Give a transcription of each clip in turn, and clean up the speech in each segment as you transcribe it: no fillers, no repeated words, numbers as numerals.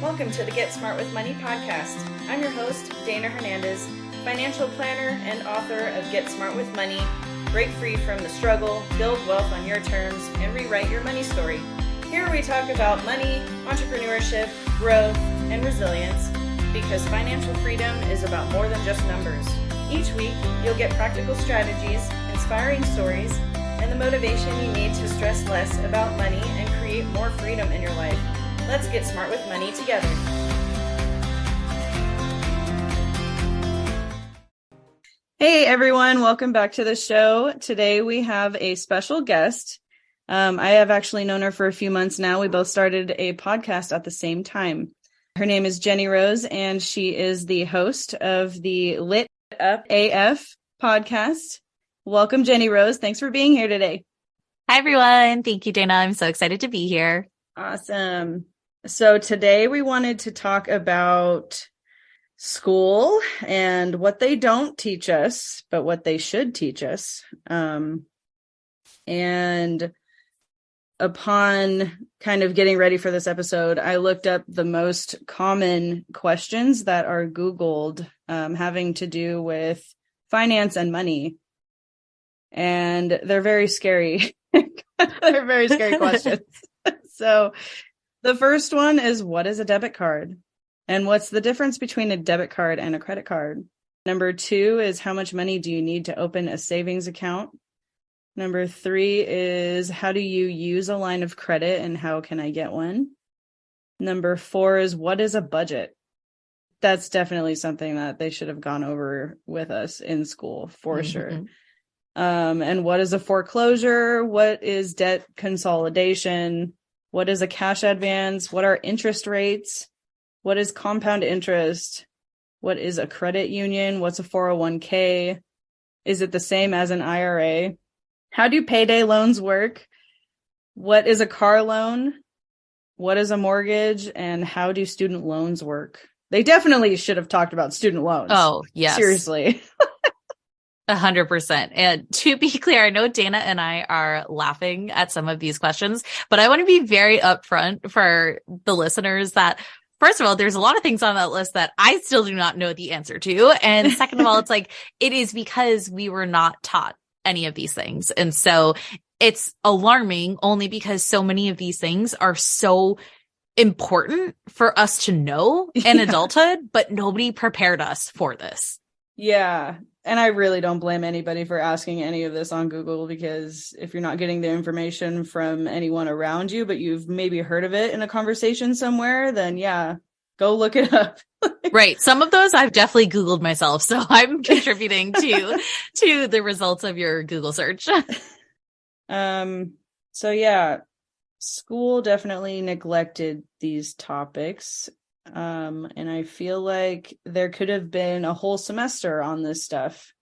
Welcome to the Get Smart with Money podcast. I'm your host, Dana Hernandez, financial planner and author of Get Smart with Money, break free from the struggle, build wealth on your terms, and rewrite your money story. Here we talk about money, entrepreneurship, growth, and resilience, because financial freedom is about more than just numbers. Each week, you'll get practical strategies, inspiring stories, and the motivation you need to stress less about money and create more freedom in your life. Let's get smart with money together. Hey everyone, welcome back to the show. Today we have a special guest. I have actually known her for a few months now. We both started a podcast at the same time. Her name is Jennierose, and she is the host of the Lit Up AF podcast. Welcome, Jennierose. Thanks for being here today. Hi, everyone. Thank you, Dana. I'm so excited to be here. Awesome. So today we wanted to talk about school and what they don't teach us, but what they should teach us. And upon kind of getting ready for this episode, I looked up the most common questions that are Googled having to do with finance and money. And they're very scary. They're very scary questions. So the first one is, what is a debit card? And what's the difference between a debit card and a credit card? Number 2 is, how much money do you need to open a savings account? Number 3 is, how do you use a line of credit and how can I get one? Number 4 is, what is a budget? That's definitely something that they should have gone over with us in school for sure. And what is a foreclosure? What is debt consolidation? What is a cash advance? What are interest rates? What is compound interest? What is a credit union? What's a 401k? Is it the same as an IRA? How do payday loans work? What is a car loan? What is a mortgage? And how do student loans work? They definitely should have talked about student loans. Oh, yes. Seriously. 100%. And to be clear, I know Dana and I are laughing at some of these questions, but I want to be very upfront for the listeners that, first of all, there's a lot of things on that list that I still do not know the answer to. And second of all, it's like, it is because we were not taught any of these things. And so it's alarming only because so many of these things are so important for us to know in adulthood, but nobody prepared us for this. Yeah. And I really don't blame anybody for asking any of this on Google, because if you're not getting the information from anyone around you, but you've maybe heard of it in a conversation somewhere, then yeah, go look it up. Right. Some of those I've definitely Googled myself. So I'm contributing to the results of your Google search. So yeah, school definitely neglected these topics. And I feel like there could have been a whole semester on this stuff.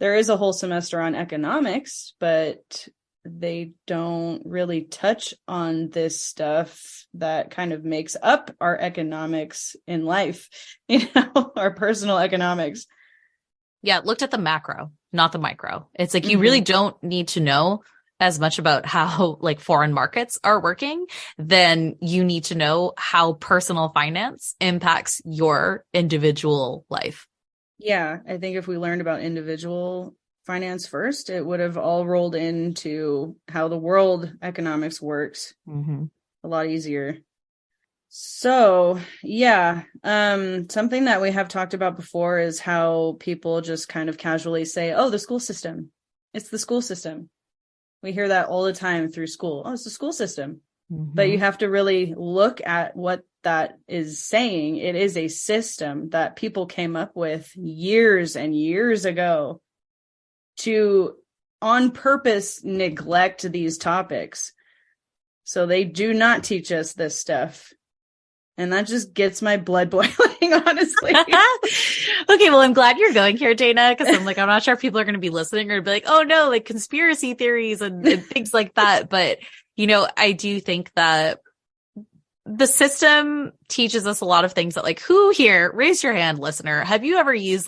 There is a whole semester on economics, but they don't really touch on this stuff that kind of makes up our economics in life, our personal economics. Yeah, looked at the macro, not the micro. It's like, you really don't need to know as much about how like foreign markets are working, then you need to know how personal finance impacts your individual life. Yeah, I think if we learned about individual finance first, it would have all rolled into how the world economics works a lot easier. So yeah, something that we have talked about before is how people just kind of casually say, oh, the school system. It's the school system. We hear that all the time through school. Oh, it's the school system. But you have to really look at what that is saying. It is a system that people came up with years and years ago to on purpose neglect these topics. So they do not teach us this stuff. And that just gets my blood boiling, honestly. Okay, well, I'm glad you're going here, Dana, because I'm not sure if people are going to be listening or be like, oh no, like conspiracy theories and things like that. But, I do think that the system teaches us a lot of things that, like, who here, raise your hand, listener, have you ever used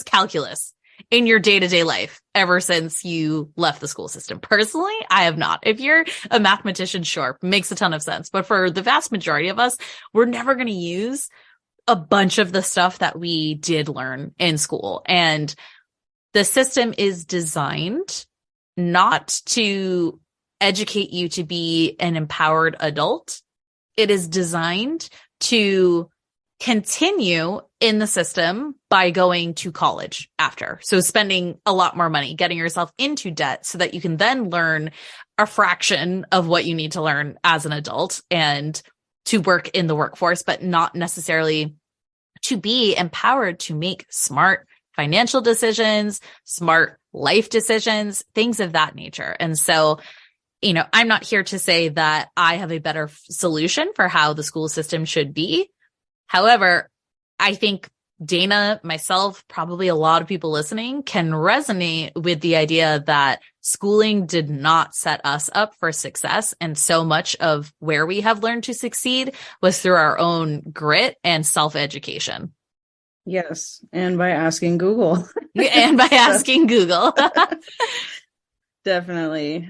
calculus in your day-to-day life ever since you left the school system. Personally, I have not. If you're a mathematician, sure, makes a ton of sense. But for the vast majority of us, we're never going to use a bunch of the stuff that we did learn in school. And the system is designed not to educate you to be an empowered adult. It is designed to continue in the system by going to college after. So spending a lot more money, getting yourself into debt so that you can then learn a fraction of what you need to learn as an adult and to work in the workforce, but not necessarily to be empowered to make smart financial decisions, smart life decisions, things of that nature. And so, I'm not here to say that I have a better solution for how the school system should be. However, I think Dana, myself, probably a lot of people listening can resonate with the idea that schooling did not set us up for success. And so much of where we have learned to succeed was through our own grit and self-education. Yes. And by asking Google. Google. Definitely.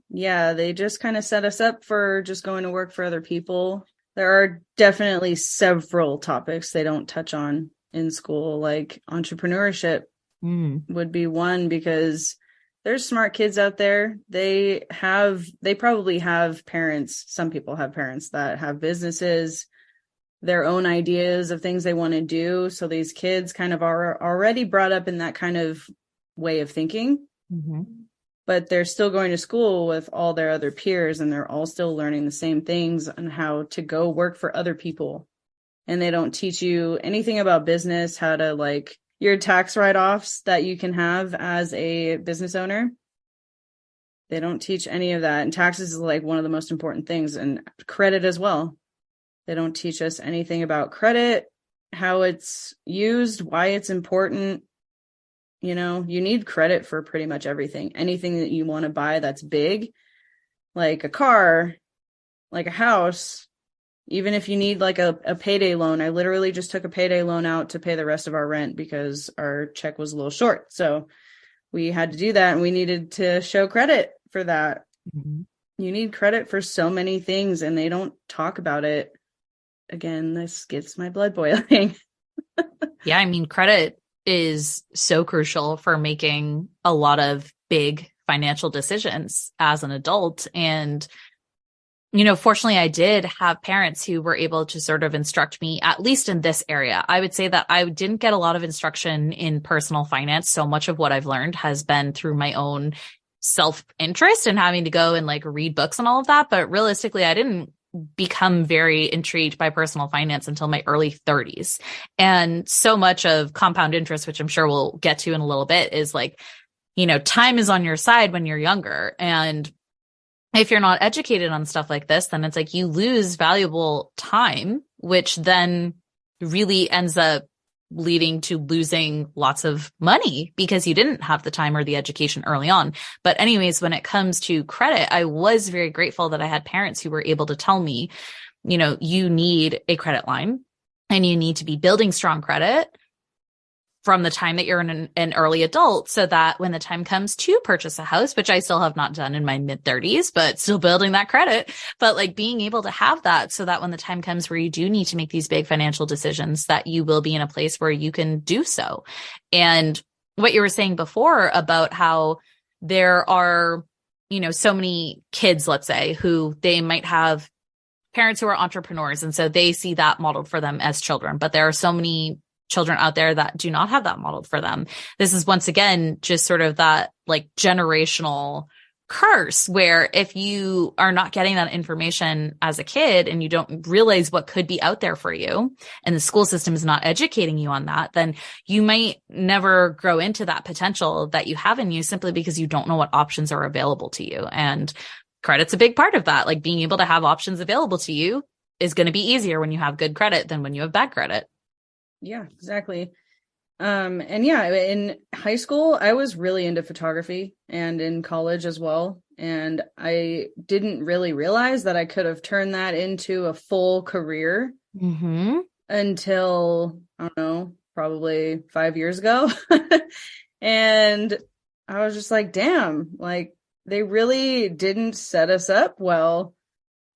Yeah, they just kind of set us up for just going to work for other people. There are definitely several topics they don't touch on in school, like entrepreneurship would be one, because there's smart kids out there. They probably have parents. Some people have parents that have businesses, their own ideas of things they want to do. So these kids kind of are already brought up in that kind of way of thinking. Mm-hmm. But they're still going to school with all their other peers, and they're all still learning the same things on how to go work for other people. And they don't teach you anything about business, how to like your tax write-offs that you can have as a business owner. They don't teach any of that. And taxes is like one of the most important things, and credit as well. They don't teach us anything about credit, how it's used, why it's important. You need credit for pretty much everything. Anything that you want to buy that's big, like a car, like a house, even if you need like a payday loan. I literally just took a payday loan out to pay the rest of our rent because our check was a little short. So we had to do that, and we needed to show credit for that. Mm-hmm. You need credit for so many things, and they don't talk about it. Again, this gets my blood boiling. Yeah, I mean, credit is so crucial for making a lot of big financial decisions as an adult. And, fortunately, I did have parents who were able to sort of instruct me, at least in this area. I would say that I didn't get a lot of instruction in personal finance. So much of what I've learned has been through my own self-interest and having to go and like read books and all of that. But realistically, I didn't become very intrigued by personal finance until my early 30s. And so much of compound interest, which I'm sure we'll get to in a little bit, is like, time is on your side when you're younger. And if you're not educated on stuff like this, then it's like you lose valuable time, which then really ends up leading to losing lots of money because you didn't have the time or the education early on. But anyways, when it comes to credit, I was very grateful that I had parents who were able to tell me, you need a credit line and you need to be building strong credit from the time that you're an early adult, so that when the time comes to purchase a house, which I still have not done in my mid-30s, but still building that credit, but like being able to have that so that when the time comes where you do need to make these big financial decisions, that you will be in a place where you can do so. And what you were saying before about how there are, so many kids, let's say, who they might have parents who are entrepreneurs, and so they see that modeled for them as children, but there are so many children out there that do not have that modeled for them. This is once again just sort of that like generational curse, where if you are not getting that information as a kid and you don't realize what could be out there for you, and the school system is not educating you on that, then you might never grow into that potential that you have in you, simply because you don't know what options are available to you. And credit's a big part of that. Like being able to have options available to you is going to be easier when you have good credit than when you have bad credit. Yeah, exactly. And yeah, in high school, I was really into photography, and in college as well. And I didn't really realize that I could have turned that into a full career until, I don't know, probably 5 years ago. And I was just like, damn, like they really didn't set us up well,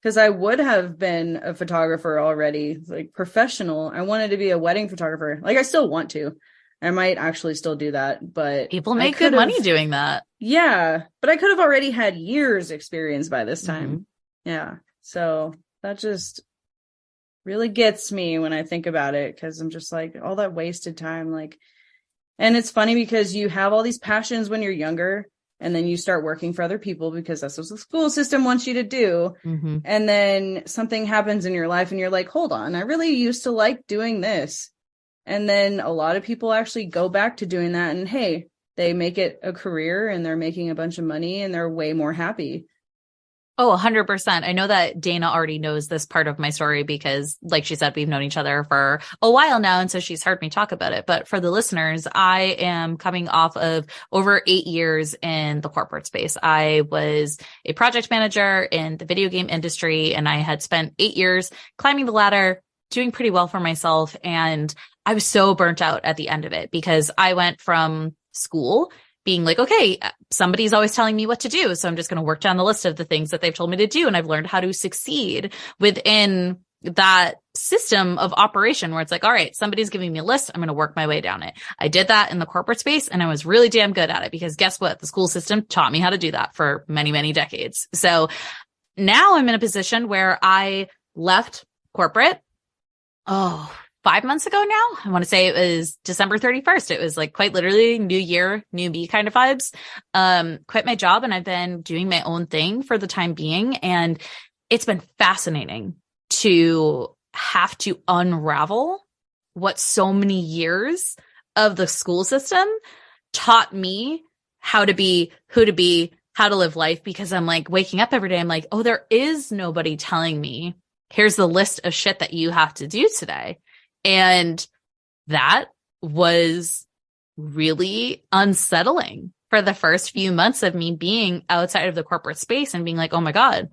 because I would have been a photographer already, like professional. I wanted to be a wedding photographer. Like I still want to. I might actually still do that, but People make good money doing that. Yeah, but I could have already had years experience by this time. Yeah. So that just really gets me when I think about it, because I'm just like, all that wasted time. Like, and it's funny because you have all these passions when you're younger, and then you start working for other people because that's what the school system wants you to do. And then something happens in your life and you're like, hold on, I really used to like doing this. And then a lot of people actually go back to doing that, and hey, they make it a career and they're making a bunch of money and they're way more happy. Oh, 100%. I know that Dana already knows this part of my story because, like she said, we've known each other for a while now. And so she's heard me talk about it. But for the listeners, I am coming off of over 8 years in the corporate space. I was a project manager in the video game industry, and I had spent 8 years climbing the ladder, doing pretty well for myself. And I was so burnt out at the end of it because I went from school being like, okay, somebody's always telling me what to do, so I'm just going to work down the list of the things that they've told me to do. And I've learned how to succeed within that system of operation where it's like, all right, somebody's giving me a list, I'm going to work my way down it. I did that in the corporate space, and I was really damn good at it because guess what? The school system taught me how to do that for many, many decades. So now I'm in a position where I left corporate, 5 months ago now. I want to say it was December 31st. It was like quite literally new year, new me kind of vibes. Quit my job, and I've been doing my own thing for the time being. And it's been fascinating to have to unravel what so many years of the school system taught me how to be, who to be, how to live life. Because I'm like waking up every day, I'm like, oh, there is nobody telling me, here's the list of shit that you have to do today. And that was really unsettling for the first few months of me being outside of the corporate space and being like, oh my God,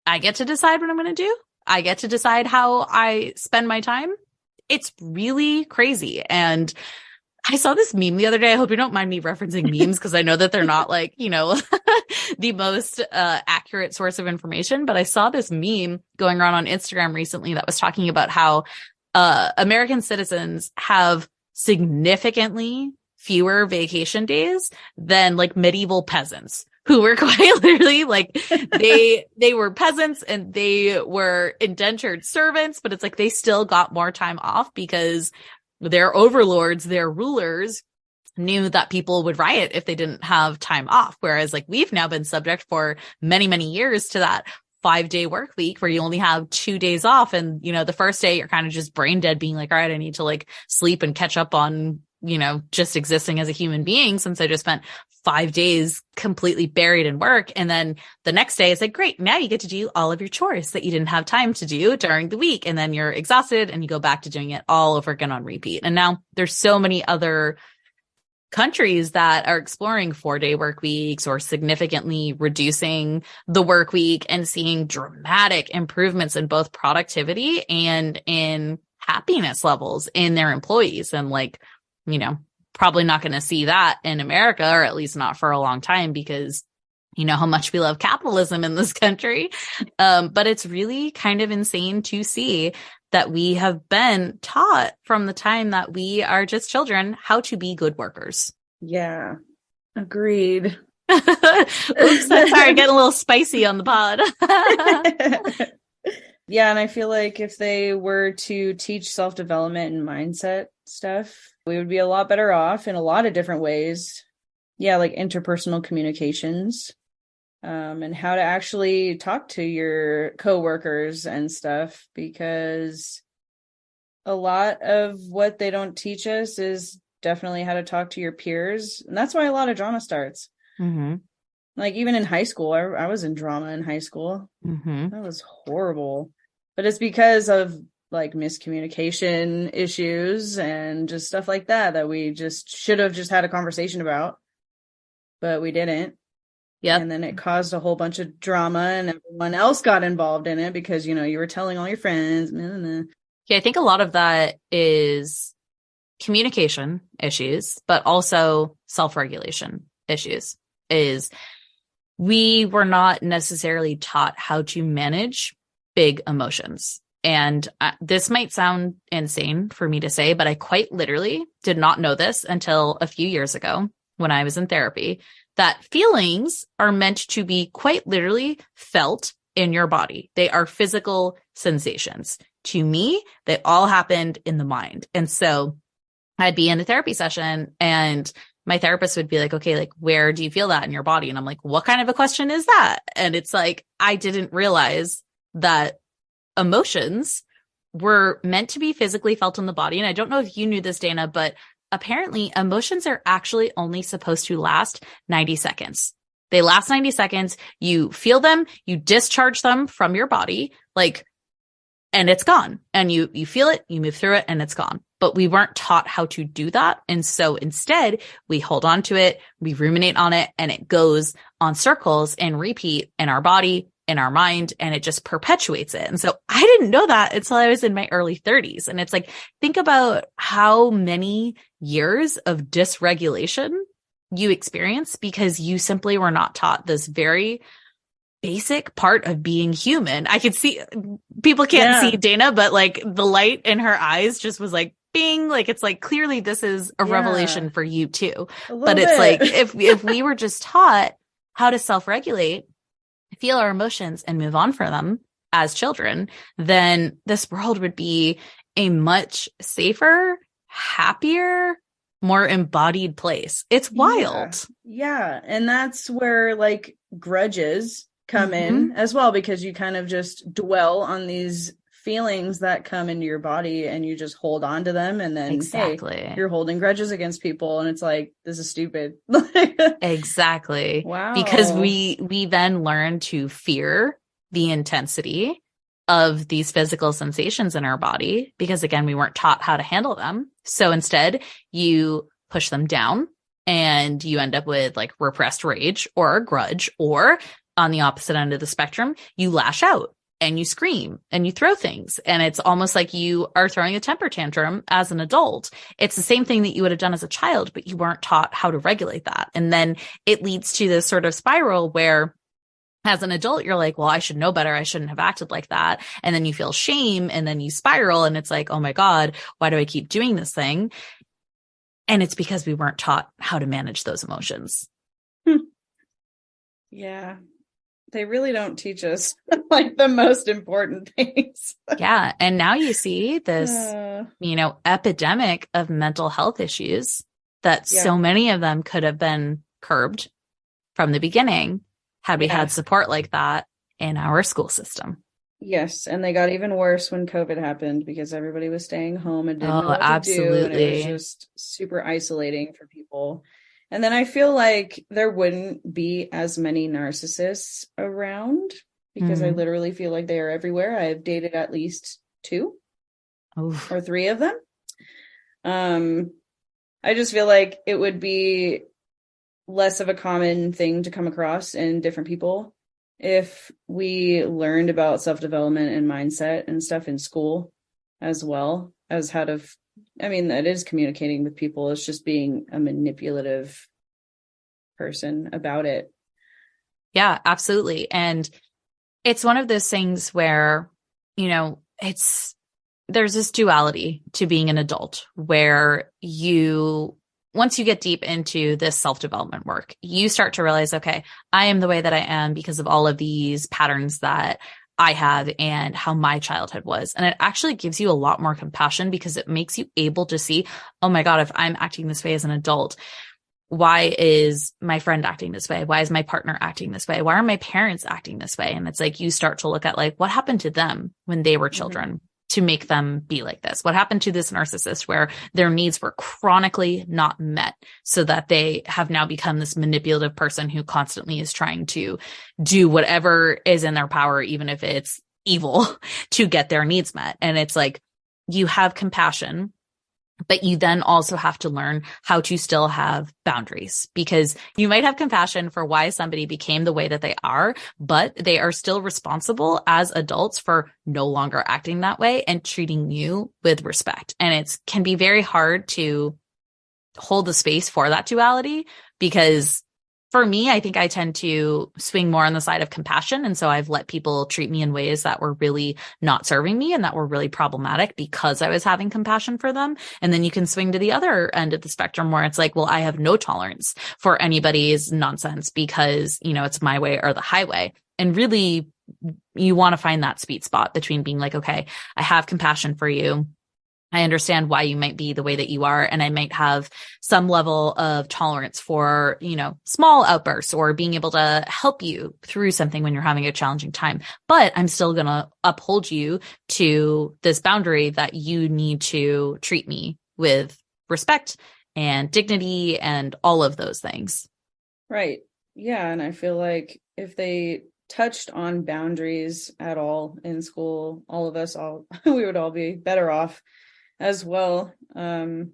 I get to decide what I'm going to do. I get to decide how I spend my time. It's really crazy. And I saw this meme the other day. I hope you don't mind me referencing memes because I know that they're not like, the most accurate source of information. But I saw this meme going around on Instagram recently that was talking about how American citizens have significantly fewer vacation days than like medieval peasants who were quite literally like they were peasants and they were indentured servants, but it's like they still got more time off because their overlords, their rulers knew that people would riot if they didn't have time off. Whereas like we've now been subject for many, many years to that 5-day work week where you only have 2 days off. And, the first day you're kind of just brain dead being like, all right, I need to like sleep and catch up on, just existing as a human being since I just spent 5 days completely buried in work. And then the next day it's like, great, now you get to do all of your chores that you didn't have time to do during the week. And then you're exhausted and you go back to doing it all over again on repeat. And now there's so many other countries that are exploring 4-day work weeks or significantly reducing the work week and seeing dramatic improvements in both productivity and in happiness levels in their employees. And like, probably not going to see that in America, or at least not for a long time, because you know how much we love capitalism in this country. But it's really kind of insane to see that we have been taught from the time that we are just children how to be good workers. Yeah, agreed. Oops, sorry, getting a little spicy on the pod. Yeah, and I feel like if they were to teach self-development and mindset stuff, we would be a lot better off in a lot of different ways. Yeah, like interpersonal communications, and how to actually talk to your coworkers and stuff, because a lot of what they don't teach us is definitely how to talk to your peers. And that's why a lot of drama starts. Mm-hmm. Like even in high school, I was in drama in high school. Mm-hmm. That was horrible. But it's because of like miscommunication issues and just stuff like that we just should have just had a conversation about, but we didn't. Yeah. And then it caused a whole bunch of drama and everyone else got involved in it because, you were telling all your friends. Yeah, I think a lot of that is communication issues, but also self-regulation issues. Is we were not necessarily taught how to manage big emotions. And this might sound insane for me to say, but I quite literally did not know this until a few years ago when I was in therapy, that feelings are meant to be quite literally felt in your body. They are physical sensations. To me, they all happened in the mind. And so I'd be in a therapy session and my therapist would be like, okay, like, where do you feel that in your body? And I'm like, what kind of a question is that? And it's like, I didn't realize that emotions were meant to be physically felt in the body. And I don't know if you knew this, Dana, but apparently emotions are actually only supposed to last 90 seconds. They last 90 seconds. You feel them, you discharge them from your body, like, and it's gone. And you feel it, you move through it, and it's gone. But we weren't taught how to do that. And so instead, we hold on to it, we ruminate on it, and it goes on circles and repeat in our body, in our mind, and it just perpetuates it. And so I didn't know that until I was in my early 30s. And it's like, think about how many years of dysregulation you experience because you simply were not taught this very basic part of being human. I could see, people can't see Dana, but like the light in her eyes just was like, bing, like, it's like, clearly this is a revelation for you too. But it's like, if we were just taught how to self-regulate, feel our emotions and move on from them as children, then this world would be a much safer, happier, more embodied place. It's wild. Yeah. And that's where like grudges come in as well, because you kind of just dwell on these feelings that come into your body and you just hold on to them. And then, hey, you're holding grudges against people. And it's like, this is stupid. Exactly. Wow. Because we then learn to fear the intensity of these physical sensations in our body because, again, we weren't taught how to handle them. So instead, you push them down and you end up with like repressed rage or a grudge, or on the opposite end of the spectrum, you lash out and you scream and you throw things. And it's almost like you are throwing a temper tantrum as an adult. It's the same thing that you would have done as a child, but you weren't taught how to regulate that. And then it leads to this sort of spiral where as an adult, you're like, well, I should know better. I shouldn't have acted like that. And then you feel shame and then you spiral and it's like, oh my God, why do I keep doing this thing? And it's because we weren't taught how to manage those emotions. Yeah. They really don't teach us like the most important things. Yeah. And now you see this, epidemic of mental health issues that so many of them could have been curbed from the beginning had we had support like that in our school system. Yes. And they got even worse when COVID happened because everybody was staying home and didn't know what to do. And it was just super isolating for people. And then I feel like there wouldn't be as many narcissists around because I literally feel like they are everywhere. I have dated at least 2 or 3 of them. I just feel like it would be less of a common thing to come across in different people if we learned about self-development and mindset and stuff in school, as well as how to that is communicating with people. It's just being a manipulative person about it. Yeah, absolutely. And it's one of those things where, there's this duality to being an adult where once you get deep into this self-development work, you start to realize, okay, I am the way that I am because of all of these patterns that I have and how my childhood was. And it actually gives you a lot more compassion because it makes you able to see, oh my God, if I'm acting this way as an adult, why is my friend acting this way? Why is my partner acting this way? Why are my parents acting this way? And it's like, you start to look at like, what happened to them when they were children to make them be like this? What happened to this narcissist where their needs were chronically not met so that they have now become this manipulative person who constantly is trying to do whatever is in their power, even if it's evil, to get their needs met. And it's like, you have compassion But you then also have to learn how to still have boundaries, because you might have compassion for why somebody became the way that they are, but they are still responsible as adults for no longer acting that way and treating you with respect. And it can be very hard to hold the space for that duality, because for me, I think I tend to swing more on the side of compassion. And so I've let people treat me in ways that were really not serving me and that were really problematic because I was having compassion for them. And then you can swing to the other end of the spectrum where it's like, well, I have no tolerance for anybody's nonsense because, you know, it's my way or the highway. And really, you want to find that sweet spot between being like, okay, I have compassion for you. I understand why you might be the way that you are, and I might have some level of tolerance for, you know, small outbursts or being able to help you through something when you're having a challenging time. But I'm still going to uphold you to this boundary that you need to treat me with respect and dignity and all of those things. Right. Yeah. And I feel like if they touched on boundaries at all in school, all of us, we would all be better off as well. Can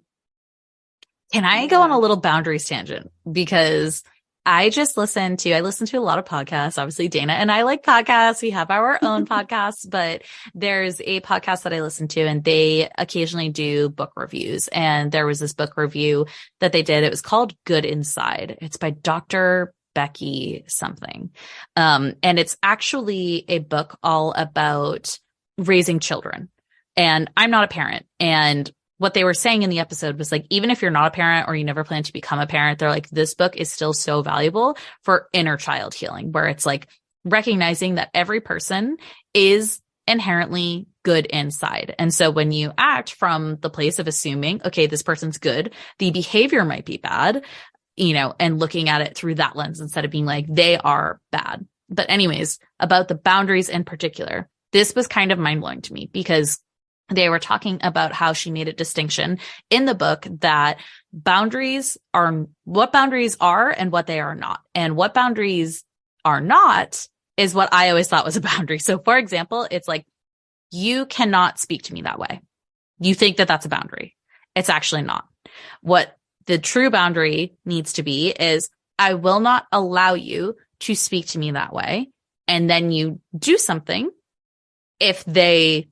I go on a little boundaries tangent? Because I listen to a lot of podcasts. Obviously, Dana and I like podcasts. We have our own podcasts, but there's a podcast that I listen to and they occasionally do book reviews. And there was this book review that they did. It was called Good Inside. It's by Dr. Becky something. And it's actually a book all about raising children. And I'm not a parent. And what they were saying in the episode was like, even if you're not a parent or you never plan to become a parent, they're like, this book is still so valuable for inner child healing, where it's like recognizing that every person is inherently good inside. And so when you act from the place of assuming, okay, this person's good, the behavior might be bad, you know, and looking at it through that lens instead of being like, they are bad. But anyways, about the boundaries in particular, this was kind of mind blowing to me because they were talking about how she made a distinction in the book that boundaries are what boundaries are and what they are not. And what boundaries are not is what I always thought was a boundary. So for example, it's like, you cannot speak to me that way. You think that that's a boundary. It's actually not. What the true boundary needs to be is, I will not allow you to speak to me that way. And then you do something if they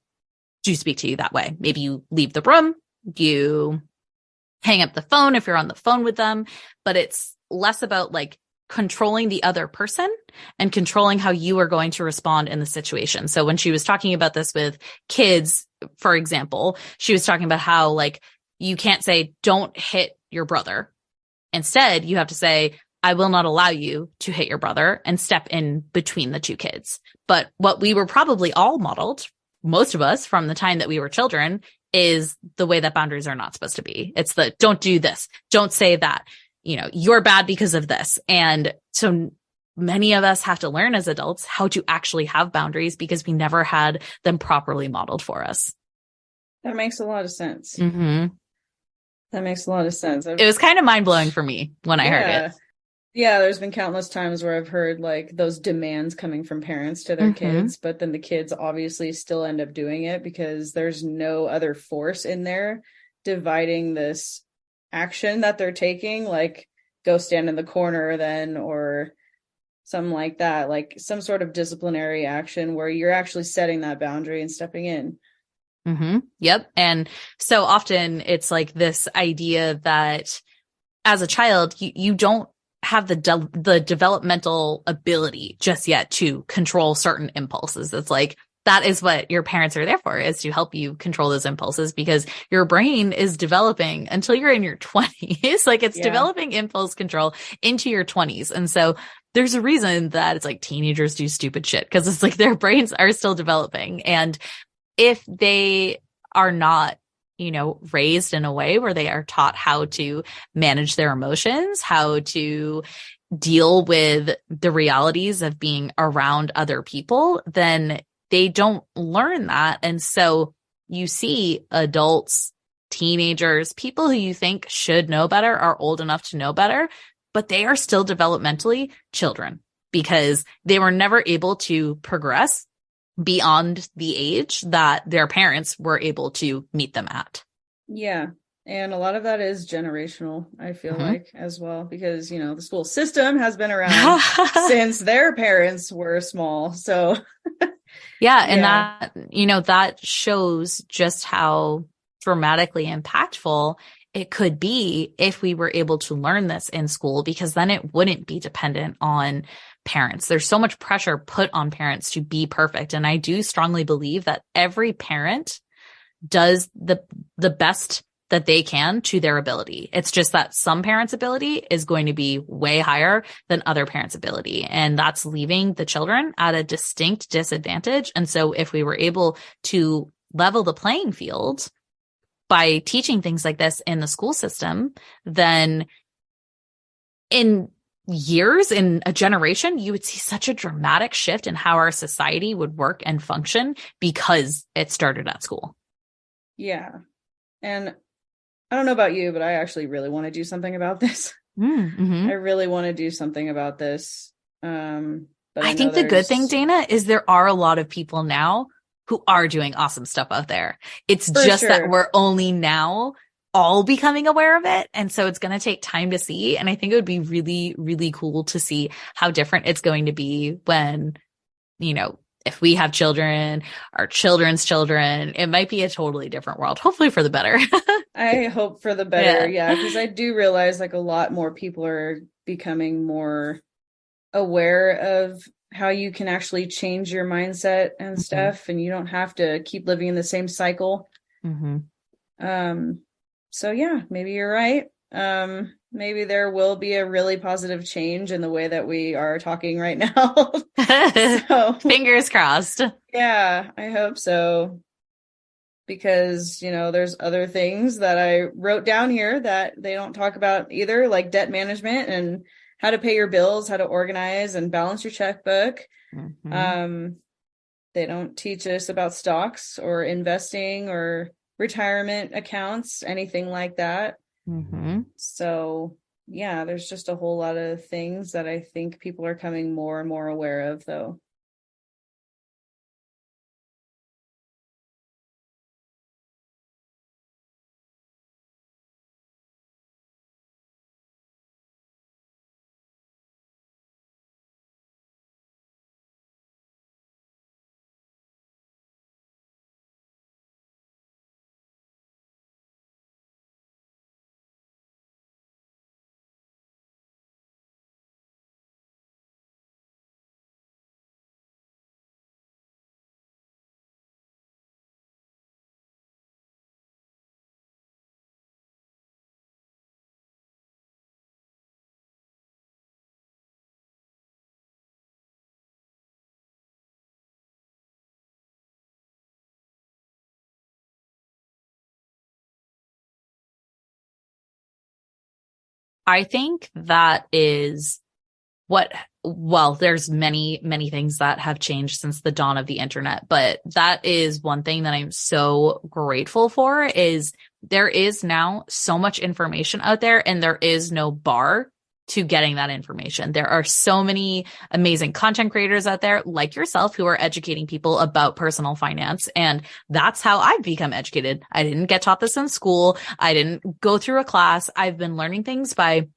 do speak to you that way. Maybe you leave the room, you hang up the phone if you're on the phone with them, but it's less about like controlling the other person and controlling how you are going to respond in the situation. So when she was talking about this with kids, for example, she was talking about how like you can't say, don't hit your brother. Instead, you have to say, I will not allow you to hit your brother, and step in between the two kids. But what we were probably all modeled, most of us from the time that we were children, is the way that boundaries are not supposed to be. It's the don't do this, don't say that, you know, you're bad because of this. And so many of us have to learn as adults how to actually have boundaries because we never had them properly modeled for us. That makes a lot of sense. Mm-hmm. That makes a lot of sense. It was kind of mind blowing for me when I heard it. Yeah, there's been countless times where I've heard like those demands coming from parents to their kids, but then the kids obviously still end up doing it because there's no other force in there dividing this action that they're taking, like go stand in the corner then, or something like that, like some sort of disciplinary action where you're actually setting that boundary and stepping in. Mm-hmm. Yep. And so often it's like this idea that as a child, you don't have the developmental ability just yet to control certain impulses. It's like, that is what your parents are there for, is to help you control those impulses, because your brain is developing until you're in your 20s. Like it's developing impulse control into your 20s. And so there's a reason that it's like teenagers do stupid shit, because it's like their brains are still developing. And if they are not, you know, raised in a way where they are taught how to manage their emotions, how to deal with the realities of being around other people, then they don't learn that. And so you see adults, teenagers, people who you think should know better are old enough to know better, but they are still developmentally children because they were never able to progress beyond the age that their parents were able to meet them at. Yeah. And a lot of that is generational, I feel like, as well, because, you know, the school system has been around since their parents were small. So, yeah. And that, you know, that shows just how dramatically impactful it could be if we were able to learn this in school, because then it wouldn't be dependent on parents. There's so much pressure put on parents to be perfect. And I do strongly believe that every parent does the best that they can to their ability. It's just that some parents' ability is going to be way higher than other parents' ability. And that's leaving the children at a distinct disadvantage. And so if we were able to level the playing field by teaching things like this in the school system, then in years, in a generation, you would see such a dramatic shift in how our society would work and function because it started at school. Yeah. And I don't know about you, but I actually really want to do something about this. I really want to do something about this. But I think the good thing, Dana, is there are a lot of people now who are doing awesome stuff out there. It's just that we're only now all becoming aware of it. And so it's going to take time to see. And I think it would be really, really cool to see how different it's going to be when, you know, if we have children, our children's children, it might be a totally different world, hopefully for the better. I hope for the better. Yeah. Because I do realize like a lot more people are becoming more aware of how you can actually change your mindset and stuff. And you don't have to keep living in the same cycle. So yeah, maybe you're right. Maybe there will be a really positive change in the way that we are talking right now. So, fingers crossed. Yeah, I hope so. Because, you know, there's other things that I wrote down here that they don't talk about either, like debt management and how to pay your bills, how to organize and balance your checkbook. They don't teach us about stocks or investing or retirement accounts, anything like that. So yeah, there's just a whole lot of things that I think people are coming more and more aware of, though. I think that is there's many, many things that have changed since the dawn of the internet, but that is one thing that I'm so grateful for is there is now so much information out there and there is no bar to getting that information. There are so many amazing content creators out there like yourself who are educating people about personal finance. And that's how I've become educated. I didn't get taught this in school. I didn't go through a class. I've been learning things by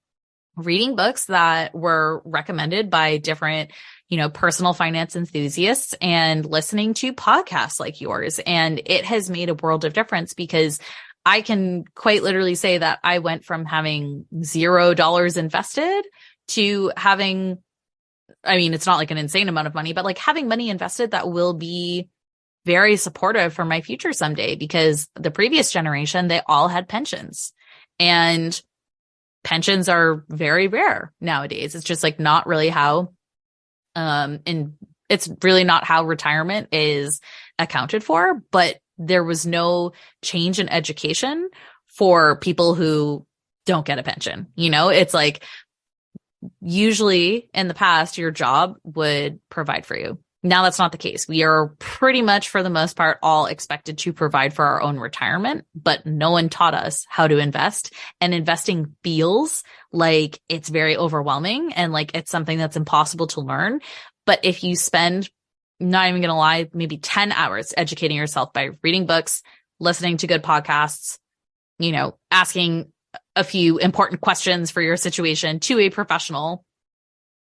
reading books that were recommended by different, you know, personal finance enthusiasts and listening to podcasts like yours. And it has made a world of difference because I can quite literally say that I went from having $0 invested to having, I mean, it's not like an insane amount of money, but like having money invested that will be very supportive for my future someday, because the previous generation, they all had pensions, and pensions are very rare nowadays. It's just like not really how, and it's really not how retirement is accounted for, but there was no change in education for people who don't get a pension. You know, it's like usually in the past, your job would provide for you. Now that's not the case. We are pretty much, for the most part, all expected to provide for our own retirement, but no one taught us how to invest. And investing feels like it's very overwhelming and like it's something that's impossible to learn. But if you spend, not even going to lie, maybe 10 hours educating yourself by reading books, listening to good podcasts, asking a few important questions for your situation to a professional,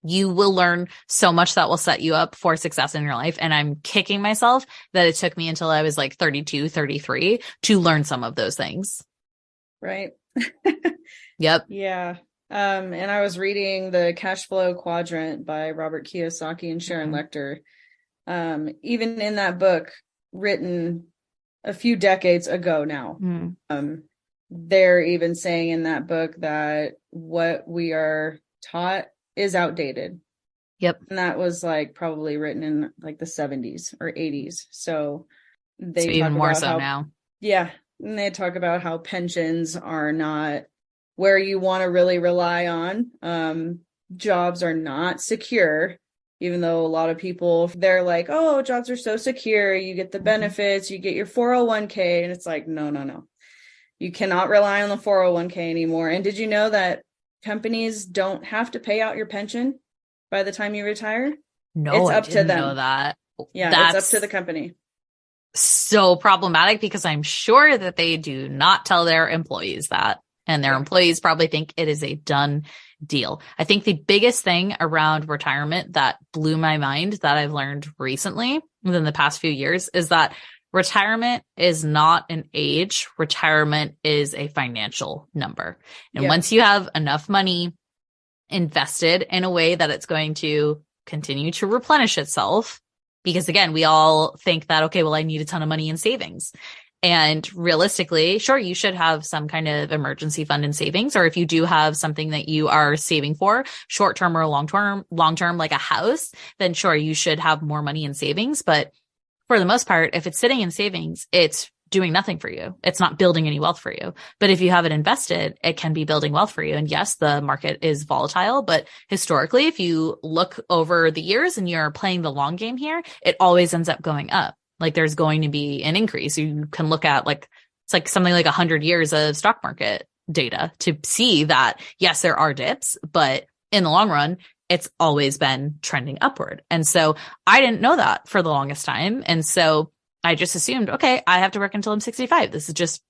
you will learn so much that will set you up for success in your life. And I'm kicking myself that it took me until I was like 32, 33 to learn some of those things. Right. Yep. Yeah. And I was reading the Cash Flow Quadrant by Robert Kiyosaki and Sharon Lechter. Even in that book, written a few decades ago now, they're even saying in that book that what we are taught is outdated. Yep. And that was like probably written in like the 70s or 80s. So they talk even more about so how, now. Yeah. And they talk about how pensions are not where you want to really rely on. Jobs are not secure, even though a lot of people, they're like, oh, jobs are so secure. You get the benefits, you get your 401k. And it's like, no. You cannot rely on the 401k anymore. And did you know that companies don't have to pay out your pension by the time you retire? No, it's up to them. Know that. Yeah, That's it's up to the company. So problematic because I'm sure that they do not tell their employees that. And their employees probably think it is a done deal. I think the biggest thing around retirement that blew my mind that I've learned recently within the past few years is that retirement is not an age. Retirement is a financial number. And once you have enough money invested in a way that it's going to continue to replenish itself, because again, we all think that, okay, well, I need a ton of money in savings. And realistically, sure, you should have some kind of emergency fund in savings, or if you do have something that you are saving for short-term or long-term, like a house, then sure, you should have more money in savings. But for the most part, if it's sitting in savings, it's doing nothing for you. It's not building any wealth for you. But if you have it invested, it can be building wealth for you. And yes, the market is volatile, but historically, if you look over the years and you're playing the long game here, it always ends up going up. Like there's going to be an increase. You can look at it's like something like 100 years of stock market data to see that, yes, there are dips, but in the long run, it's always been trending upward. And so I didn't know that for the longest time. And so I just assumed, okay, I have to work until I'm 65. This is just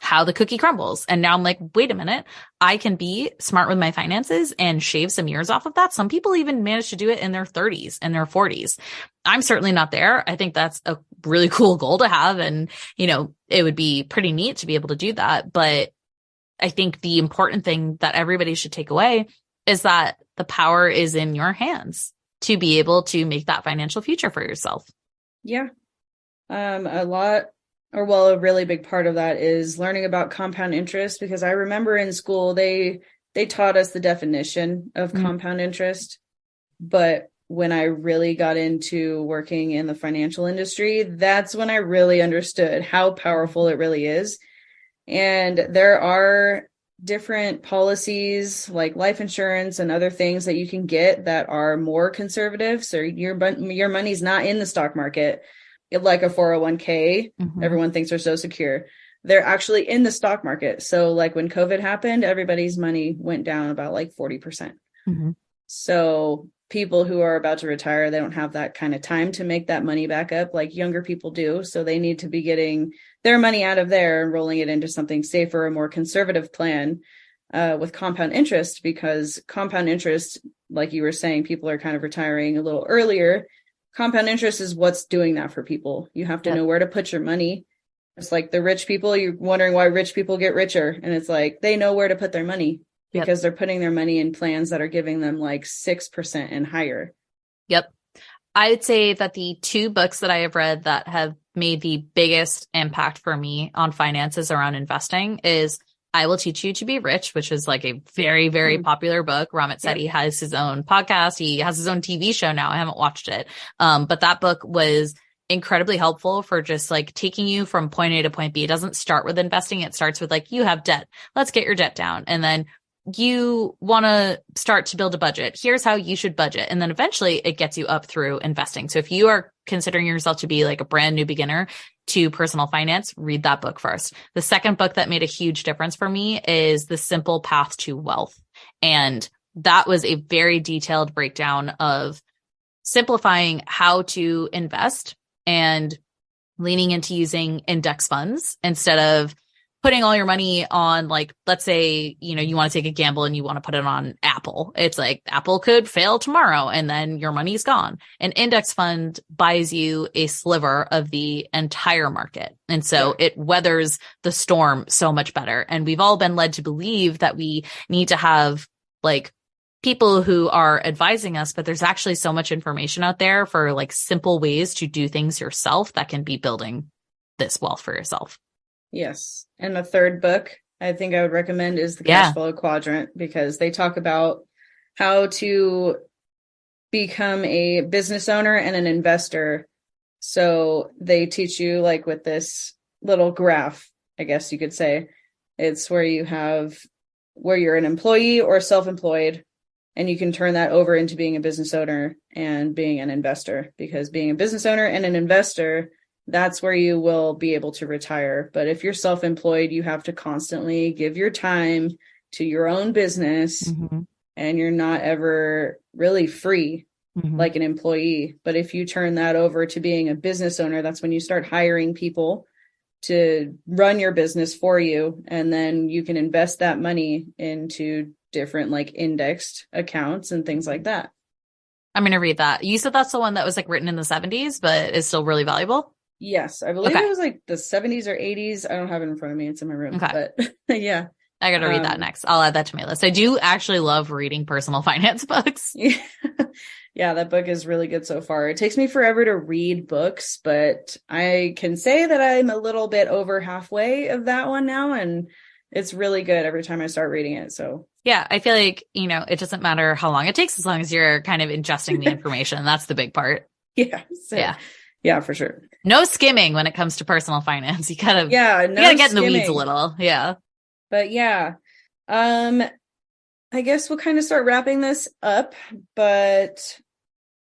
how the cookie crumbles. And now I'm like, wait a minute, I can be smart with my finances and shave some years off of that. Some people even manage to do it in their 30s and their 40s. I'm certainly not there. I think that's a really cool goal to have. And, it would be pretty neat to be able to do that. But I think the important thing that everybody should take away is that the power is in your hands to be able to make that financial future for yourself. Yeah. A really big part of that is learning about compound interest, because I remember in school, they taught us the definition of compound interest. But when I really got into working in the financial industry, that's when I really understood how powerful it really is. And there are different policies like life insurance and other things that you can get that are more conservative. So your money's not in the stock market. Like a 401k, everyone thinks they're so secure. They're actually in the stock market. So like when COVID happened, everybody's money went down about like 40%. So people who are about to retire, they don't have that kind of time to make that money back up like younger people do. So they need to be getting their money out of there and rolling it into something safer, a more conservative plan with compound interest, because compound interest, like you were saying, people are kind of retiring a little earlier. Compound interest is what's doing that for people. You have to know where to put your money. It's like the rich people, you're wondering why rich people get richer. And it's like, they know where to put their money because they're putting their money in plans that are giving them like 6% and higher. Yep. I'd say that the two books that I have read that have made the biggest impact for me on finances around investing is I Will Teach You to Be Rich, which is like a very, very popular book. Ramit Sethi has his own podcast. He has his own TV show now. I haven't watched it. But that book was incredibly helpful for just like taking you from point A to point B. It doesn't start with investing. It starts with like, you have debt. Let's get your debt down. And then you want to start to build a budget. Here's how you should budget. And then eventually it gets you up through investing. So if you are considering yourself to be like a brand new beginner to personal finance, read that book first. The second book that made a huge difference for me is The Simple Path to Wealth. And that was a very detailed breakdown of simplifying how to invest and leaning into using index funds instead of putting all your money on, like, let's say, you want to take a gamble and you want to put it on Apple. It's like Apple could fail tomorrow and then your money's gone. An index fund buys you a sliver of the entire market. And so it weathers the storm so much better. And we've all been led to believe that we need to have like people who are advising us, but there's actually so much information out there for like simple ways to do things yourself that can be building this wealth for yourself. Yes. And the third book I think I would recommend is the Cash Flow Quadrant, because they talk about how to become a business owner and an investor. So they teach you, like, with this little graph, I guess you could say, it's where you have where you're an employee or self-employed, and you can turn that over into being a business owner and being an investor, because being a business owner and an investor, that's where you will be able to retire. But if you're self-employed, you have to constantly give your time to your own business, and you're not ever really free like an employee. But if you turn that over to being a business owner, that's when you start hiring people to run your business for you. And then you can invest that money into different like indexed accounts and things like that. I'm going to read that. You said that's the one that was like written in the 70s, but is still really valuable. Yes, I believe it was like the 70s or 80s. I don't have it in front of me. It's in my room. But yeah. I got to read that next. I'll add that to my list. I do actually love reading personal finance books. Yeah, that book is really good so far. It takes me forever to read books, but I can say that I'm a little bit over halfway of that one now, and it's really good every time I start reading it. So yeah, I feel like, it doesn't matter how long it takes as long as you're kind of ingesting the information. That's the big part. Yeah. Yeah, for sure. No skimming when it comes to personal finance. You gotta get in the weeds a little. Yeah. But yeah, I guess we'll kind of start wrapping this up, but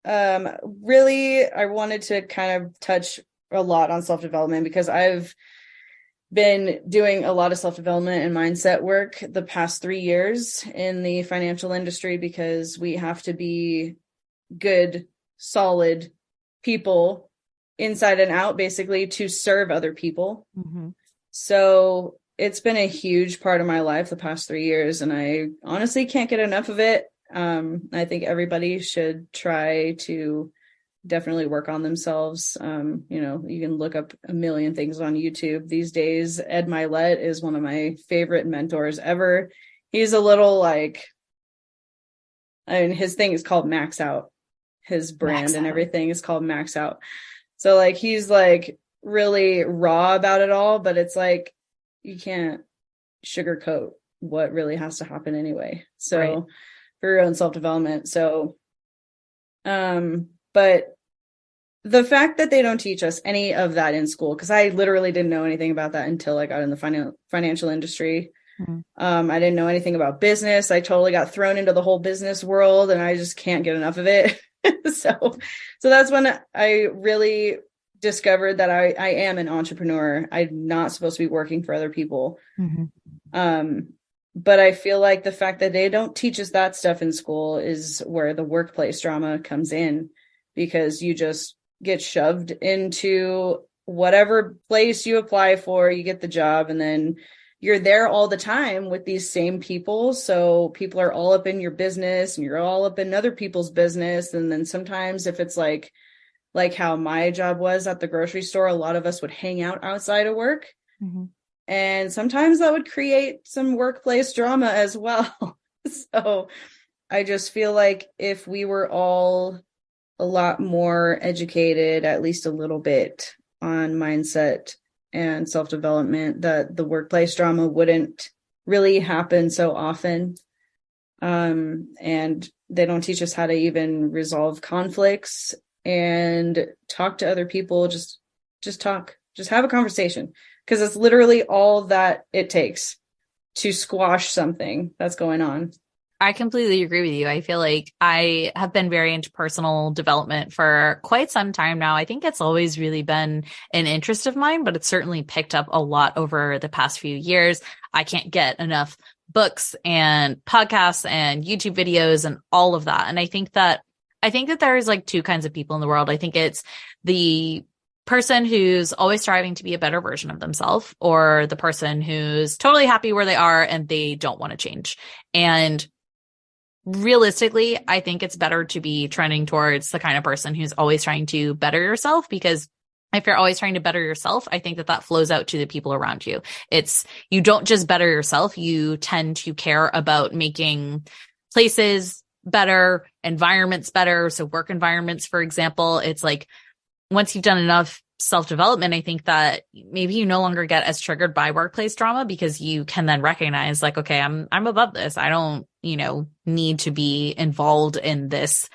really I wanted to kind of touch a lot on self-development, because I've been doing a lot of self-development and mindset work the past 3 years in the financial industry, because we have to be good, solid people inside and out, basically, to serve other people. So it's been a huge part of my life the past 3 years, and I honestly can't get enough of it. I think everybody should try to definitely work on themselves. You can look up a million things on YouTube these days. Ed Milet is one of my favorite mentors ever. He's a little his thing is called Max Out. His brand and everything is called Max Out. So like, he's like really raw about it all, but it's like, you can't sugarcoat what really has to happen anyway. So for your own self-development. So, but the fact that they don't teach us any of that in school, because I literally didn't know anything about that until I got in the financial industry. I didn't know anything about business. I totally got thrown into the whole business world, and I just can't get enough of it. So that's when I really discovered that I am an entrepreneur. I'm not supposed to be working for other people. But I feel like the fact that they don't teach us that stuff in school is where the workplace drama comes in, because you just get shoved into whatever place you apply for, you get the job, and then you're there all the time with these same people. So people are all up in your business, and you're all up in other people's business. And then sometimes if it's like how my job was at the grocery store, a lot of us would hang out outside of work. And sometimes that would create some workplace drama as well. So I just feel like if we were all a lot more educated, at least a little bit, on mindset and self-development, that the workplace drama wouldn't really happen so often. And they don't teach us how to even resolve conflicts and talk to other people. Just talk, just have a conversation, because it's literally all that it takes to squash something that's going on. I completely agree with you. I feel like I have been very into personal development for quite some time now. I think it's always really been an interest of mine, but it's certainly picked up a lot over the past few years. I can't get enough books and podcasts and YouTube videos and all of that. And I think that there's like two kinds of people in the world. I think it's the person who's always striving to be a better version of themselves, or the person who's totally happy where they are and they don't want to change. And realistically, I think it's better to be trending towards the kind of person who's always trying to better yourself, because if you're always trying to better yourself, I think that flows out to the people around you. You don't just better yourself, you tend to care about making places better, environments better. So work environments, for example, it's like, once you've done enough self-development, I think that maybe you no longer get as triggered by workplace drama, because you can then recognize like, okay, I'm above this. I don't, need to be involved in this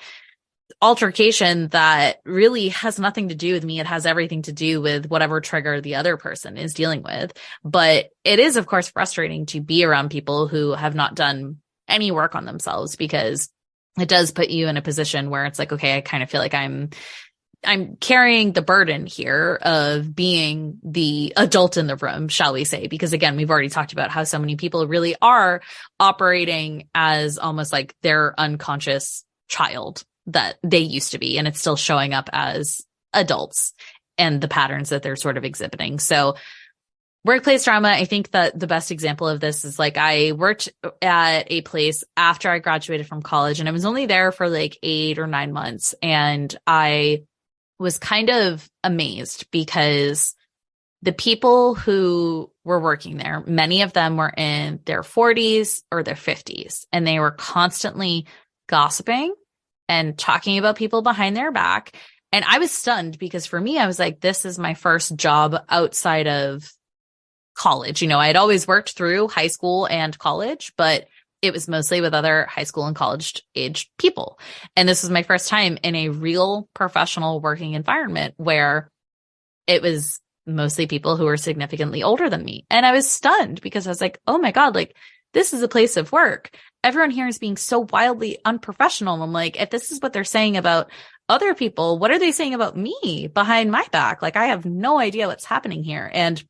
altercation that really has nothing to do with me. It has everything to do with whatever trigger the other person is dealing with. But it is, of course, frustrating to be around people who have not done any work on themselves, because it does put you in a position where it's like, okay, I kind of feel like I'm carrying the burden here of being the adult in the room, shall we say, because again, we've already talked about how so many people really are operating as almost like their unconscious child that they used to be, and it's still showing up as adults and the patterns that they're sort of exhibiting. So workplace drama, I think that the best example of this is like, I worked at a place after I graduated from college, and I was only there for like 8 or 9 months. And I was kind of amazed because the people who were working there, many of them were in their 40s or their 50s, and they were constantly gossiping and talking about people behind their back. And I was stunned, because for me, I was like, this is my first job outside of college. I had always worked through high school and college, but it was mostly with other high school and college age people. And this was my first time in a real professional working environment where it was mostly people who were significantly older than me. And I was stunned, because I was like, oh my God, like, this is a place of work. Everyone here is being so wildly unprofessional. I'm like, if this is what they're saying about other people, what are they saying about me behind my back? Like, I have no idea what's happening here. And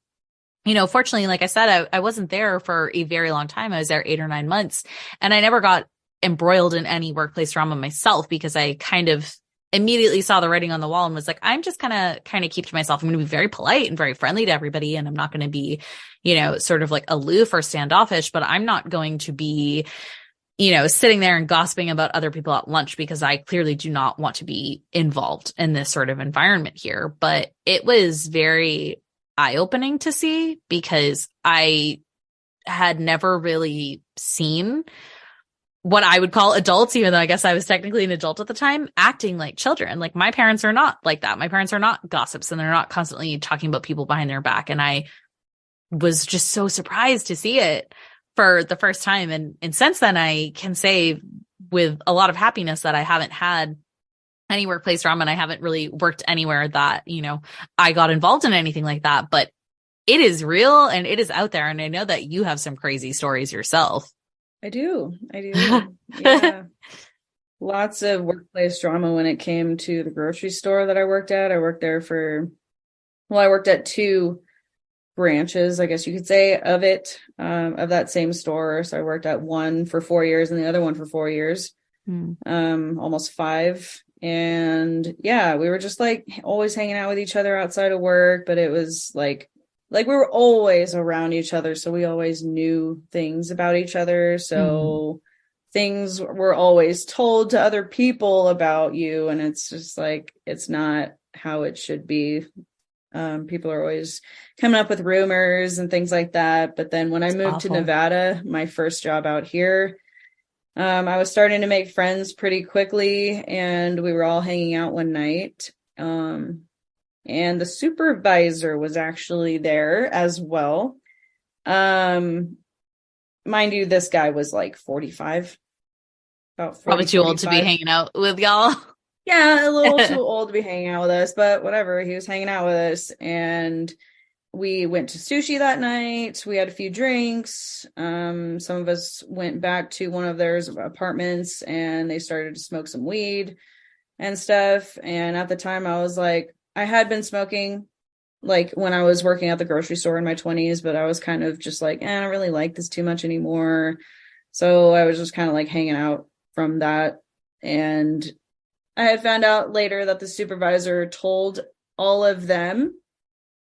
fortunately, like I said, I wasn't there for a very long time. I was there 8 or 9 months, and I never got embroiled in any workplace drama myself, because I kind of immediately saw the writing on the wall and was like, I'm just gonna kind of keep to myself. I'm going to be very polite and very friendly to everybody, and I'm not going to be, sort of like aloof or standoffish, but I'm not going to be, sitting there and gossiping about other people at lunch, because I clearly do not want to be involved in this sort of environment here. But it was very eye-opening to see, because I had never really seen what I would call adults, even though I guess I was technically an adult at the time, acting like children. Like, my parents are not like that. My parents are not gossips, and they're not constantly talking about people behind their back. And I was just so surprised to see it for the first time. And since then, I can say with a lot of happiness that I haven't had any workplace drama, and I haven't really worked anywhere that, I got involved in anything like that. But it is real and it is out there. And I know that you have some crazy stories yourself. I do. Yeah. Lots of workplace drama when it came to the grocery store that I worked at. I worked at 2 branches, I guess you could say, of that same store. So I worked at one for 4 years and the other one for 4 years, almost 5. And yeah, we were just like always hanging out with each other outside of work, but it was like we were always around each other. So we always knew things about each other. So things were always told to other people about you. And it's just like, it's not how it should be. People are always coming up with rumors and things like that. But then when I moved to Nevada, my first job out here, I was starting to make friends pretty quickly, and we were all hanging out one night. And the supervisor was actually there as well. Mind you, this guy was like 45, about 40, probably too 45. Old to be hanging out with y'all. Yeah, a little too old to be hanging out with us, but whatever. He was hanging out with us, and we went to sushi that night. We had a few drinks. Some of us went back to one of their apartments, and they started to smoke some weed and stuff. And at the time, I was like, I had been smoking like when I was working at the grocery store in my 20s, but I was kind of just like, I don't really like this too much anymore. So I was just kind of like hanging out from that. And I had found out later that the supervisor told all of them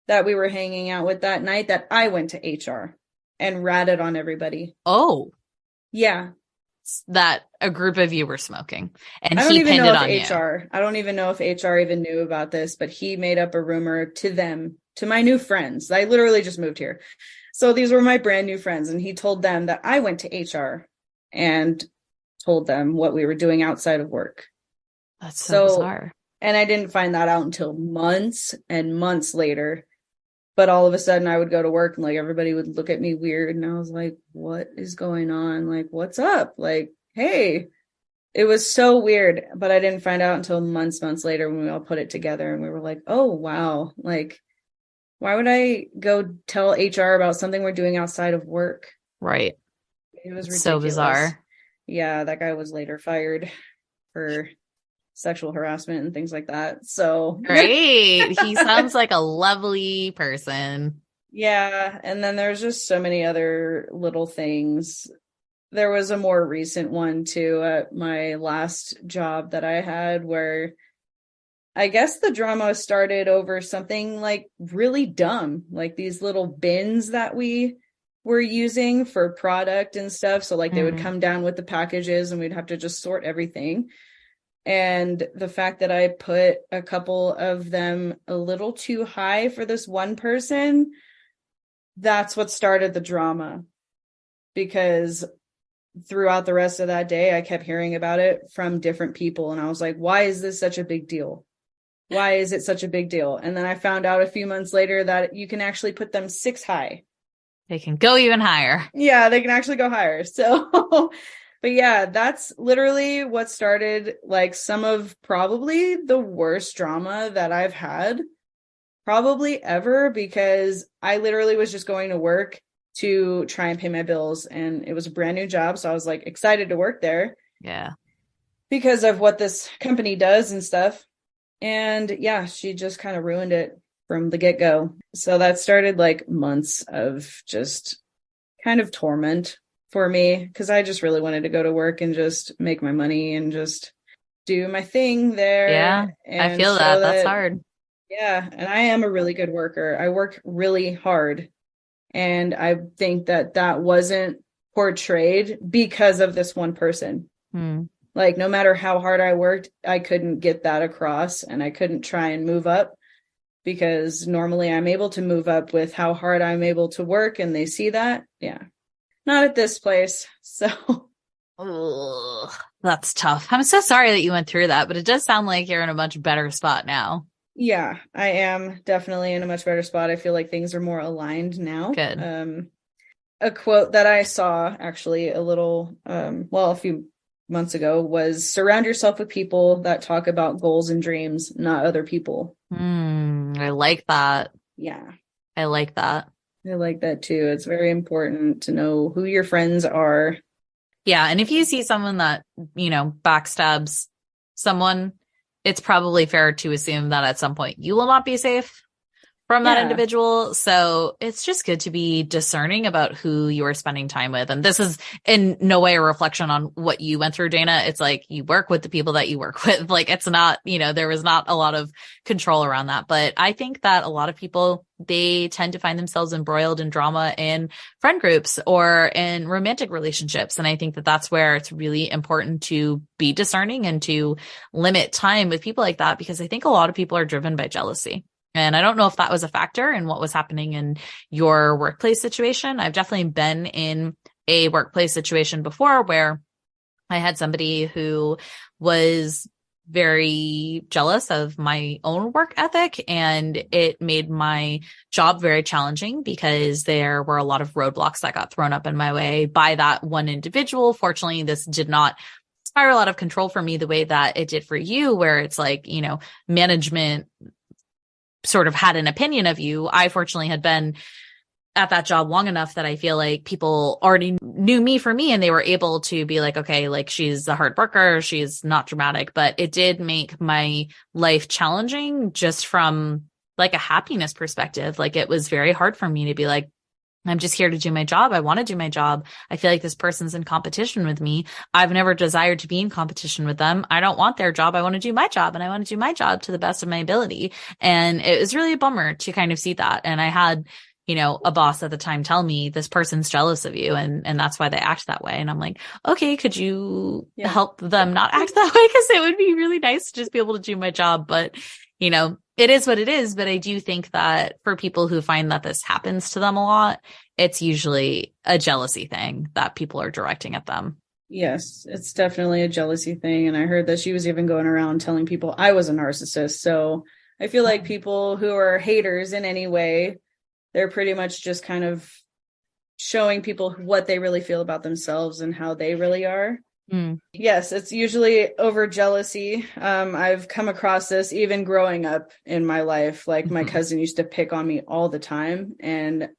that we were hanging out with that night that I went to HR and ratted on everybody. Oh, yeah. That a group of you were smoking, and I don't he even pinned know it on if HR, I don't even know if HR even knew about this, but he made up a rumor to them, to my new friends. I literally just moved here. So these were my brand new friends. And he told them that I went to HR and told them what we were doing outside of work. That's so bizarre. And I didn't find that out until months and months later. But all of a sudden I would go to work and like everybody would look at me weird. And I was like, what is going on? Like, what's up? Like, hey, it was so weird. But I didn't find out until months later when we all put it together and we were like, oh, wow. Like, why would I go tell HR about something we're doing outside of work? Right. It was ridiculous. So bizarre. Yeah, that guy was later fired for sexual harassment and things like that. So great. He sounds like a lovely person. Yeah. And then there's just so many other little things. There was a more recent one too at my last job that I had where I guess the drama started over something like really dumb, like these little bins that we were using for product and stuff. So like they would come down with the packages and we'd have to just sort everything. And the fact that I put a couple of them a little too high for this one person, that's what started the drama. Because throughout the rest of that day, I kept hearing about it from different people. And I was like, why is this such a big deal? Why is it such a big deal? And then I found out a few months later that you can actually put them 6 high. They can go even higher. Yeah, they can actually go higher. So... But yeah, that's literally what started like some of probably the worst drama that I've had probably ever, because I literally was just going to work to try and pay my bills. And it was a brand new job. So I was like excited to work there. Yeah. Because of what this company does and stuff. And yeah, she just kind of ruined it from the get-go. So that started like months of just kind of torment for me, because I just really wanted to go to work and just make my money and just do my thing there. Yeah, I feel that. That's hard. Yeah, and I am a really good worker. I work really hard. And I think that that wasn't portrayed because of this one person. Like, no matter how hard I worked, I couldn't get that across, and I couldn't try and move up, because normally I'm able to move up with how hard I'm able to work, and they see that. Yeah. Not at this place. So ugh, that's tough. I'm so sorry that you went through that, but it does sound like you're in a much better spot now. Yeah, I am definitely in a much better spot. I feel like things are more aligned now. Good. A quote that I saw actually a few months ago was, surround yourself with people that talk about goals and dreams, not other people. I like that. Yeah. I like that. I like that too. It's very important to know who your friends are. Yeah. And if you see someone that, backstabs someone, it's probably fair to assume that at some point you will not be safe from that individual. So it's just good to be discerning about who you are spending time with. And this is in no way a reflection on what you went through, Dana. It's like you work with the people that you work with. Like, it's not, there was not a lot of control around that. But I think that a lot of people, they tend to find themselves embroiled in drama in friend groups or in romantic relationships. And I think that that's where it's really important to be discerning and to limit time with people like that, because I think a lot of people are driven by jealousy. And I don't know if that was a factor in what was happening in your workplace situation. I've definitely been in a workplace situation before where I had somebody who was very jealous of my own work ethic, and it made my job very challenging because there were a lot of roadblocks that got thrown up in my way by that one individual. Fortunately, this did not spiral out of control for me the way that it did for you, where it's like, management sort of had an opinion of you. I fortunately had been at that job long enough that I feel like people already knew me for me, and they were able to be like, okay, like, she's a hard worker, she's not dramatic. But it did make my life challenging just from like a happiness perspective. Like, it was very hard for me to be like, I'm just here to do my job. I want to do my job. I feel like this person's in competition with me. I've never desired to be in competition with them. I don't want their job. I want to do my job, and I want to do my job to the best of my ability. And it was really a bummer to kind of see that. And I had, a boss at the time tell me this person's jealous of you, and that's why they act that way. And I'm like, okay, could you help them not act that way? Because it would be really nice to just be able to do my job. But, it is what it is. But I do think that for people who find that this happens to them a lot, it's usually a jealousy thing that people are directing at them. Yes, it's definitely a jealousy thing. And I heard that she was even going around telling people I was a narcissist. So I feel like people who are haters in any way, they're pretty much just kind of showing people what they really feel about themselves and how they really are. Yes, it's usually over jealousy. I've come across this even growing up in my life. Like my cousin used to pick on me all the time, and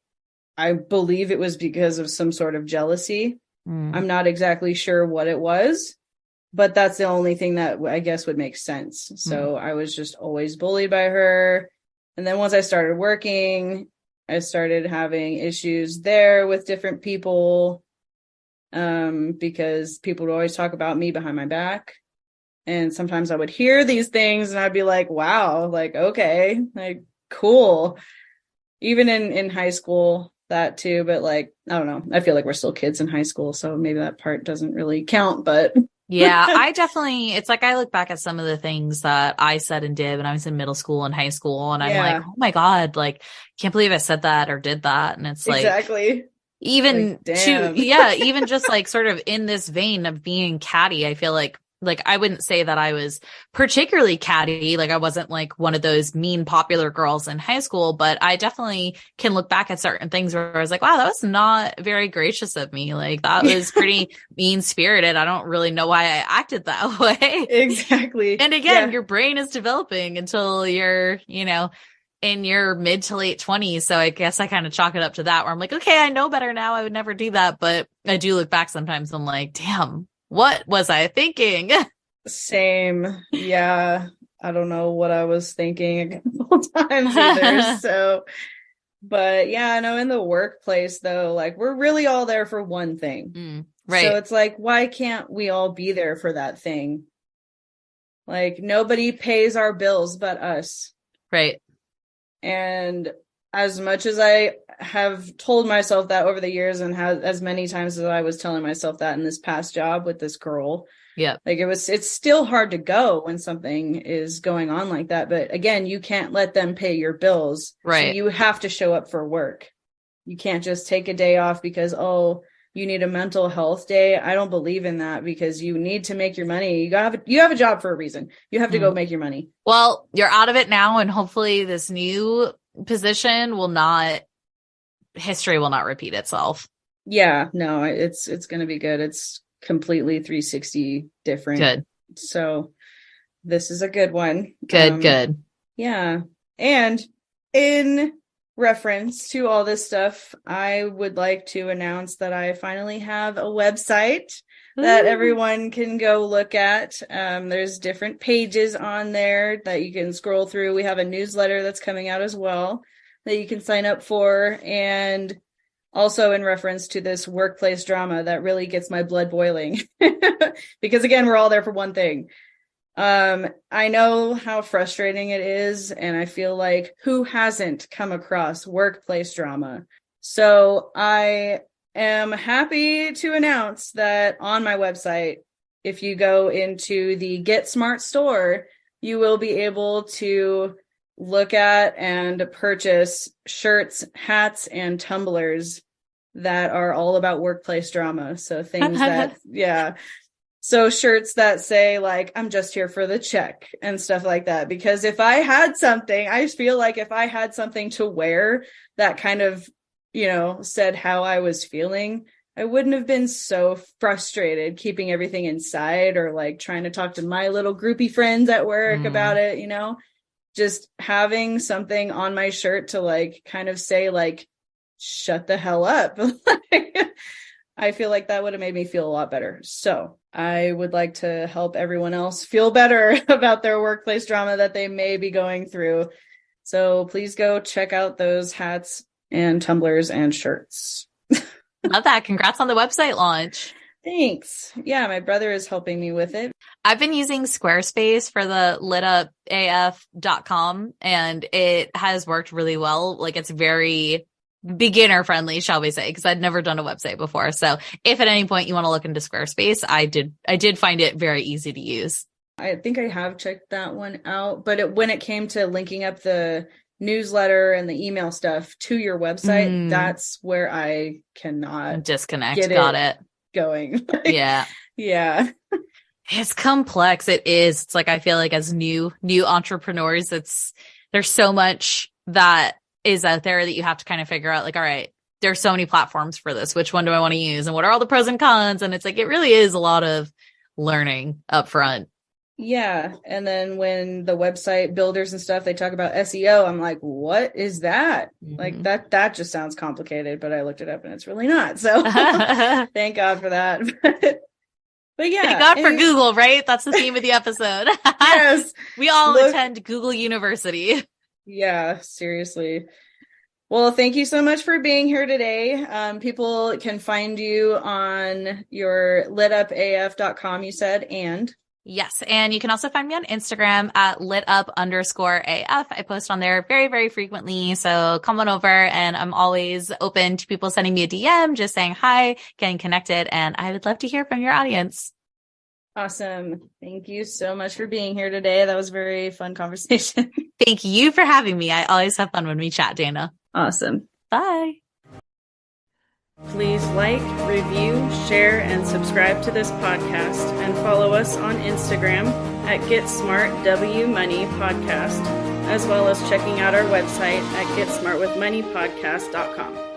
I believe it was because of some sort of jealousy. I'm not exactly sure what it was, but that's the only thing that I guess would make sense. So I was just always bullied by her. And then once I started working, I started having issues there with different people. Because people would always talk about me behind my back. And sometimes I would hear these things and I'd be like, wow, like, okay, like, cool. Even in high school, that too. But like, I don't know. I feel like we're still kids in high school. So maybe that part doesn't really count, but yeah, it's like I look back at some of the things that I said and did when I was in middle school and high school. And I'm like, oh my God, like, can't believe I said that or did that. And it's like, exactly. Even even just like sort of in this vein of being catty, I feel like I wouldn't say that I was particularly catty. Like I wasn't like one of those mean popular girls in high school, but I definitely can look back at certain things where I was like, wow, that was not very gracious of me. Like that was pretty mean spirited. I don't really know why I acted that way. Exactly. And again, your brain is developing until you're, in your mid to late 20s. So I guess I kind of chalk it up to that where I'm like, okay, I know better now. I would never do that. But I do look back sometimes. I'm like, damn, what was I thinking? Same. Yeah. I don't know what I was thinking a couple times either. So, but yeah, no, in the workplace though, like we're really all there for one thing. Right. So it's like, why can't we all be there for that thing? Like nobody pays our bills but us. Right. And as much as I have told myself that over the years and as many times as I was telling myself that in this past job with this girl, yeah, like it's still hard to go when something is going on like that. But again, you can't let them pay your bills. Right. So you have to show up for work. You can't just take a day off because, you need a mental health day. I don't believe in that because you need to make your money. You have a job for a reason. You have to go make your money. Well, you're out of it now. And hopefully this new position history will not repeat itself. Yeah, no, it's going to be good. It's completely 360 different. Good. So this is a good one. Good. Yeah. And in reference to all this stuff, I would like to announce that I finally have a website that everyone can go look at. There's different pages on there that you can scroll through. We have a newsletter that's coming out as well that you can sign up for. And also in reference to this workplace drama that really gets my blood boiling because again, we're all there for one thing. I know how frustrating it is, and I feel like who hasn't come across workplace drama? So I am happy to announce that on my website, if you go into the Get Smart store, you will be able to look at and purchase shirts, hats, and tumblers that are all about workplace drama. So things that, So shirts that say like, I'm just here for the check and stuff like that. Because if I had something, I feel like if I had something to wear that kind of, said how I was feeling, I wouldn't have been so frustrated keeping everything inside or like trying to talk to my little groupie friends at work about it, just having something on my shirt to like kind of say like, shut the hell up. I feel like that would have made me feel a lot better. So I would like to help everyone else feel better about their workplace drama that they may be going through. So please go check out those hats and tumblers and shirts. Love that. Congrats on the website launch. Thanks. Yeah, my brother is helping me with it. I've been using Squarespace for the litupaf.com, and it has worked really well. Like, it's very beginner friendly, shall we say, because I'd never done a website before. So if at any point you want to look into Squarespace, I did find it very easy to use. I think I have checked that one out, but when it came to linking up the newsletter and the email stuff to your website, that's where I cannot disconnect. Get Got it going. Yeah. Yeah. It's complex. It is. It's like, I feel like as new entrepreneurs, there's so much that is out there that you have to kind of figure out, like, all right, there's so many platforms for this. Which one do I want to use? And what are all the pros and cons? And it's like, it really is a lot of learning up front. Yeah. And then when the website builders and stuff, they talk about SEO, I'm like, what is that? Like that just sounds complicated, but I looked it up and it's really not. So thank God for that. But yeah. Thank God for Google, right? That's the theme of the episode. Yes. We all attend Google University. Yeah, seriously. Well, thank you so much for being here today. People can find you on your litupaf.com, you said, and... Yes. And you can also find me on Instagram at lit_up_AF. I post on there very, very frequently. So come on over, and I'm always open to people sending me a DM, just saying hi, getting connected. And I would love to hear from your audience. Awesome. Thank you so much for being here today. That was a very fun conversation. Thank you for having me. I always have fun when we chat, Dana. Awesome. Bye. Please like, review, share, and subscribe to this podcast, and follow us on Instagram at GetSmartWMoney Podcast, as well as checking out our website at GetSmartWithMoneyPodcast.com.